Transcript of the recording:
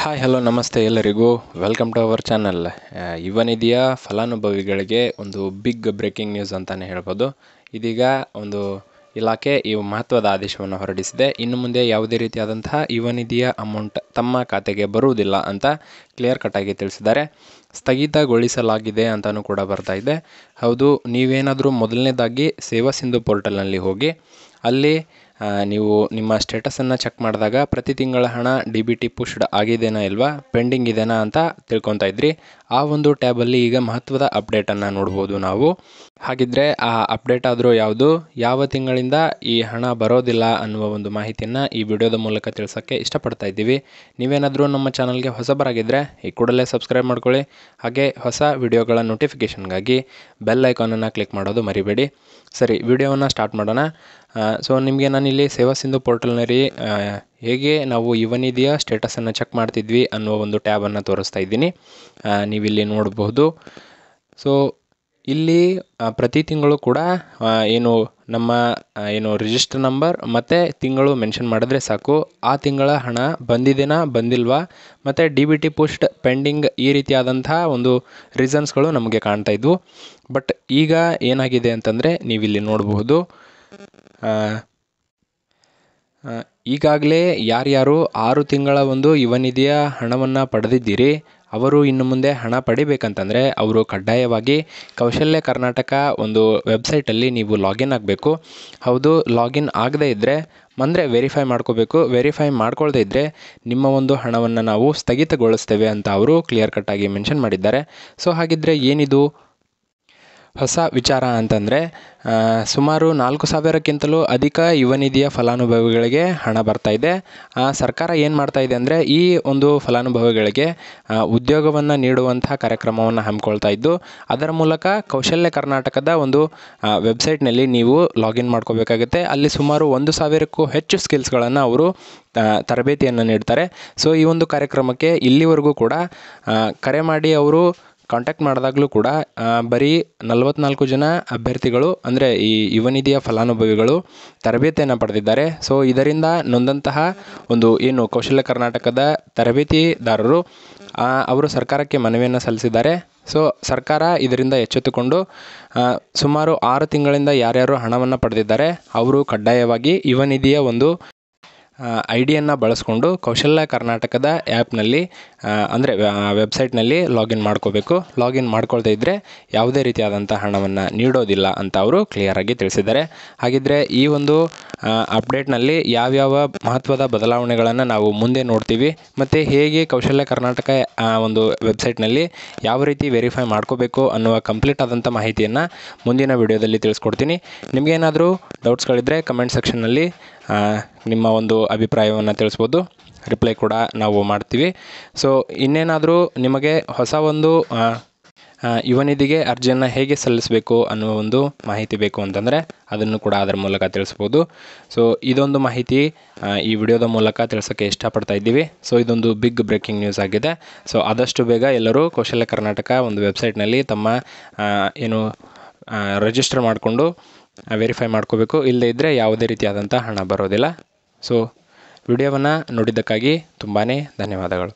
Hi hello ನಮಸ್ತೆ ಎಲ್ಲರಿಗೂ welcome to our channel. ಯುವನಿಧಿಯ ಫಲಾನುಭವಿಗಳಿಗೆ ಒಂದು ಬಿಗ್ ಬ್ರೇಕಿಂಗ್ ನ್ಯೂಸ್ ಅಂತಲೇ ಹೇಳ್ಬೋದು. ಇದೀಗ ಒಂದು ಇಲಾಖೆ ಈ ಮಹತ್ವದ ಆದೇಶವನ್ನು ಹೊರಡಿಸಿದೆ. ಇನ್ನು ಮುಂದೆ ಯಾವುದೇ ರೀತಿಯಾದಂತಹ ಯುವನಿಧಿಯ ಅಮೌಂಟ್ ತಮ್ಮ ಖಾತೆಗೆ ಬರುವುದಿಲ್ಲ ಅಂತ ಕ್ಲಿಯರ್ ಕಟ್ಟಾಗಿ ತಿಳಿಸಿದ್ದಾರೆ. ಸ್ಥಗಿತಗೊಳಿಸಲಾಗಿದೆ ಅಂತಲೂ ಕೂಡ ಬರ್ತಾ ಇದೆ. ಹೌದು, ನೀವೇನಾದರೂ ಮೊದಲನೇದಾಗಿ ಸೇವಾ ಸಿಂಧು ಪೋರ್ಟಲ್ನಲ್ಲಿ ಹೋಗಿ ಅಲ್ಲಿ ನೀವು ನಿಮ್ಮ ಸ್ಟೇಟಸನ್ನು ಚೆಕ್ ಮಾಡಿದಾಗ ಪ್ರತಿ ತಿಂಗಳ ಹಣ DBT ಪುಷ್ಡ್ ಆಗಿದೆನಾ ಇಲ್ವಾ, ಪೆಂಡಿಂಗ್ ಇದೆನಾ ಅಂತ ತಿಳ್ಕೊತಾ ಇದ್ರಿ. ಆ ಒಂದು ಟ್ಯಾಬಲ್ಲಿ ಈಗ ಮಹತ್ವದ ಅಪ್ಡೇಟನ್ನು ನೋಡ್ಬೋದು ನಾವು. ಹಾಗಿದ್ರೆ ಆ ಅಪ್ಡೇಟ್ ಆದರೂ ಯಾವುದು, ಯಾವ ತಿಂಗಳಿಂದ ಈ ಹಣ ಬರೋದಿಲ್ಲ ಅನ್ನುವ ಒಂದು ಮಾಹಿತಿಯನ್ನು ಈ ವಿಡಿಯೋದ ಮೂಲಕ ತಿಳಿಸೋಕ್ಕೆ ಇಷ್ಟಪಡ್ತಾ ಇದ್ದೀವಿ. ನೀವೇನಾದರೂ ನಮ್ಮ ಚಾನಲ್ಗೆ ಹೊಸಬರಾಗಿದ್ದರೆ ಈ ಕೂಡಲೇ ಸಬ್ಸ್ಕ್ರೈಬ್ ಮಾಡ್ಕೊಳ್ಳಿ. ಹಾಗೆ ಹೊಸ ವಿಡಿಯೋಗಳ ನೋಟಿಫಿಕೇಷನ್ಗಾಗಿ ಬೆಲ್ ಐಕಾನನ್ನು ಕ್ಲಿಕ್ ಮಾಡೋದು ಮರಿಬೇಡಿ. ಸರಿ, ವಿಡಿಯೋವನ್ನು ಸ್ಟಾರ್ಟ್ ಮಾಡೋಣ. ಸೊ ನಿಮಗೆ ನಾನಿಲ್ಲಿ ಸೇವಾ ಸಿಂಧು ಪೋರ್ಟಲ್ನಲ್ಲಿ ಹೇಗೆ ನಾವು ಯುವನಿಧಿಯ ಸ್ಟೇಟಸನ್ನು ಚೆಕ್ ಮಾಡ್ತಿದ್ವಿ ಅನ್ನುವ ಒಂದು ಟ್ಯಾಬನ್ನು ತೋರಿಸ್ತಾ ಇದ್ದೀನಿ. ನೀವಿಲ್ಲಿ ನೋಡಬಹುದು. ಸೊ ಇಲ್ಲಿ ಪ್ರತಿ ತಿಂಗಳು ಕೂಡ ನಮ್ಮ ರಿಜಿಸ್ಟರ್ ನಂಬರ್ ಮತ್ತು ತಿಂಗಳು ಮೆನ್ಷನ್ ಮಾಡಿದ್ರೆ ಸಾಕು. ಆ ತಿಂಗಳ ಹಣ ಬಂದಿದೆನಾ ಬಂದಿಲ್ವಾ ಮತ್ತು DBT ಪುಷ್ಡ್ ಪೆಂಡಿಂಗ್ ಈ ರೀತಿಯಾದಂತಹ ಒಂದು ರೀಸನ್ಸ್ಗಳು ನಮಗೆ ಕಾಣ್ತಾ ಇದ್ವು. ಬಟ್ ಈಗ ಏನಾಗಿದೆ ಅಂತಂದರೆ ನೀವಿಲ್ಲಿ ನೋಡಬಹುದು, ಈಗಾಗಲೇ ಯಾರ್ಯಾರು 6 ತಿಂಗಳ ಒಂದು ಯುವನಿಧಿಯ ಹಣವನ್ನು ಪಡೆದಿದ್ದೀರಿ ಅವರು ಇನ್ನು ಮುಂದೆ ಹಣ ಪಡಿಬೇಕಂತಂದರೆ ಅವರು ಕಡ್ಡಾಯವಾಗಿ ಕೌಶಲ್ಯ ಕರ್ನಾಟಕ ಒಂದು ವೆಬ್ಸೈಟಲ್ಲಿ ನೀವು ಲಾಗಿನ್ ಆಗಬೇಕು. ಹೌದು, ಲಾಗಿನ್ ಆಗದೇ ಇದ್ದರೆ ಅಂದರೆ ವೆರಿಫೈ ಮಾಡ್ಕೋಬೇಕು. ವೆರಿಫೈ ಮಾಡ್ಕೊಳ್ದೇ ಇದ್ದರೆ ನಿಮ್ಮ ಒಂದು ಹಣವನ್ನು ನಾವು ಸ್ಥಗಿತಗೊಳಿಸ್ತೇವೆ ಅಂತ ಅವರು ಕ್ಲಿಯರ್ ಕಟ್ಟಾಗಿ ಮೆನ್ಷನ್ ಮಾಡಿದ್ದಾರೆ. ಸೊ ಹಾಗಿದ್ದರೆ ಏನಿದು ಹೊಸ ವಿಚಾರ ಅಂತಂದರೆ, ಸುಮಾರು 4,000ಕ್ಕಿಂತಲೂ ಅಧಿಕ ಯುವನಿಧಿಯ ಫಲಾನುಭವಿಗಳಿಗೆ ಹಣ ಬರ್ತಾ ಇದೆ. ಸರ್ಕಾರ ಏನು ಮಾಡ್ತಾ ಇದೆ ಅಂದರೆ ಈ ಒಂದು ಫಲಾನುಭವಿಗಳಿಗೆ ಉದ್ಯೋಗವನ್ನು ನೀಡುವಂತಹ ಕಾರ್ಯಕ್ರಮವನ್ನು ಹಮ್ಮಿಕೊಳ್ತಾ ಇದ್ದು, ಅದರ ಮೂಲಕ ಕೌಶಲ್ಯ ಕರ್ನಾಟಕದ ಒಂದು ವೆಬ್ಸೈಟ್ನಲ್ಲಿ ನೀವು ಲಾಗಿನ್ ಮಾಡ್ಕೋಬೇಕಾಗುತ್ತೆ. ಅಲ್ಲಿ ಸುಮಾರು 1,000ಕ್ಕೂ ಹೆಚ್ಚು ಸ್ಕಿಲ್ಸ್ಗಳನ್ನು ಅವರು ತರಬೇತಿಯನ್ನು ನೀಡ್ತಾರೆ. ಸೊ ಈ ಒಂದು ಕಾರ್ಯಕ್ರಮಕ್ಕೆ ಇಲ್ಲಿವರೆಗೂ ಕೂಡ ಕರೆ ಮಾಡಿ ಅವರು ಕಾಂಟ್ಯಾಕ್ಟ್ ಮಾಡಿದಾಗಲೂ ಕೂಡ ಬರೀ 44 ಜನ ಅಭ್ಯರ್ಥಿಗಳು ಅಂದರೆ ಈ ಯುವನಿಧಿಯ ಫಲಾನುಭವಿಗಳು ತರಬೇತಿಯನ್ನು ಪಡೆದಿದ್ದಾರೆ. ಸೊ ಇದರಿಂದ ನೊಂದಂತಹ ಒಂದು ಕೌಶಲ್ಯ ಕರ್ನಾಟಕದ ತರಬೇತಿದಾರರು ಅವರು ಸರ್ಕಾರಕ್ಕೆ ಮನವಿಯನ್ನು ಸಲ್ಲಿಸಿದ್ದಾರೆ. ಸೊ ಸರ್ಕಾರ ಇದರಿಂದ ಎಚ್ಚೆತ್ತುಕೊಂಡು ಸುಮಾರು 6 ತಿಂಗಳಿಂದ ಯಾರ್ಯಾರು ಹಣವನ್ನು ಪಡೆದಿದ್ದಾರೆ ಅವರು ಕಡ್ಡಾಯವಾಗಿ ಯುವನಿಧಿಯ ಒಂದು ID-ಯನ್ನು ಬಳಸ್ಕೊಂಡು ಕೌಶಲ್ಯ ಕರ್ನಾಟಕದ ಆ್ಯಪ್ನಲ್ಲಿ ಅಂದರೆ ವೆಬ್ಸೈಟ್ನಲ್ಲಿ ಲಾಗಿನ್ ಮಾಡ್ಕೋಬೇಕು. ಲಾಗಿನ್ ಮಾಡ್ಕೊಳ್ತಾ ಇದ್ದರೆ ಯಾವುದೇ ರೀತಿಯಾದಂಥ ಹಣವನ್ನು ನೀಡೋದಿಲ್ಲ ಅಂತ ಅವರು ಕ್ಲಿಯರಾಗಿ ತಿಳಿಸಿದ್ದಾರೆ. ಹಾಗಿದ್ದರೆ ಈ ಒಂದು ಅಪ್ಡೇಟ್ನಲ್ಲಿ ಯಾವ್ಯಾವ ಮಹತ್ವದ ಬದಲಾವಣೆಗಳನ್ನು ನಾವು ಮುಂದೆ ನೋಡ್ತೀವಿ ಮತ್ತು ಹೇಗೆ ಕೌಶಲ್ಯ ಕರ್ನಾಟಕ ಒಂದು ವೆಬ್ಸೈಟ್ನಲ್ಲಿ ಯಾವ ರೀತಿ ವೆರಿಫೈ ಮಾಡ್ಕೋಬೇಕು ಅನ್ನುವ ಕಂಪ್ಲೀಟ್ ಆದಂಥ ಮಾಹಿತಿಯನ್ನು ಮುಂದಿನ ವಿಡಿಯೋದಲ್ಲಿ ತಿಳಿಸ್ಕೊಡ್ತೀನಿ. ನಿಮಗೇನಾದರೂ ಡೌಟ್ಸ್ಗಳಿದ್ದರೆ ಕಮೆಂಟ್ ಸೆಕ್ಷನ್ನಲ್ಲಿ ನಿಮ್ಮ ಒಂದು ಅಭಿಪ್ರಾಯವನ್ನು ತಿಳಿಸ್ಬೋದು. ರಿಪ್ಲೈ ಕೂಡ ನಾವು ಮಾಡ್ತೀವಿ. ಸೊ ಇನ್ನೇನಾದರೂ ನಿಮಗೆ ಹೊಸ ಒಂದು ಯುವನಿಧಿಗೆ ಅರ್ಜಿಯನ್ನು ಹೇಗೆ ಸಲ್ಲಿಸಬೇಕು ಅನ್ನುವ ಒಂದು ಮಾಹಿತಿ ಬೇಕು ಅಂತಂದರೆ ಅದನ್ನು ಕೂಡ ಅದರ ಮೂಲಕ ತಿಳಿಸ್ಬೋದು. ಸೊ ಇದೊಂದು ಮಾಹಿತಿ ಈ ವಿಡಿಯೋದ ಮೂಲಕ ತಿಳಿಸೋಕ್ಕೆ ಇಷ್ಟಪಡ್ತಾ ಇದ್ದೀವಿ. ಸೊ ಇದೊಂದು ಬಿಗ್ ಬ್ರೇಕಿಂಗ್ ನ್ಯೂಸ್ ಆಗಿದೆ. ಸೊ ಆದಷ್ಟು ಬೇಗ ಎಲ್ಲರೂ ಕೌಶಲ್ಯ ಕರ್ನಾಟಕ ಒಂದು ವೆಬ್ಸೈಟ್ನಲ್ಲಿ ತಮ್ಮ ರಿಜಿಸ್ಟರ್ ಮಾಡಿಕೊಂಡು ವೆರಿಫೈ ಮಾಡ್ಕೋಬೇಕು. ಇಲ್ಲದೇ ಇದ್ದರೆ ಯಾವುದೇ ರೀತಿಯಾದಂಥ ಹಣ ಬರೋದಿಲ್ಲ. ಸೊ ವಿಡಿಯೋವನ್ನು ನೋಡಿದ್ದಕ್ಕಾಗಿ ತುಂಬಾ ಧನ್ಯವಾದಗಳು.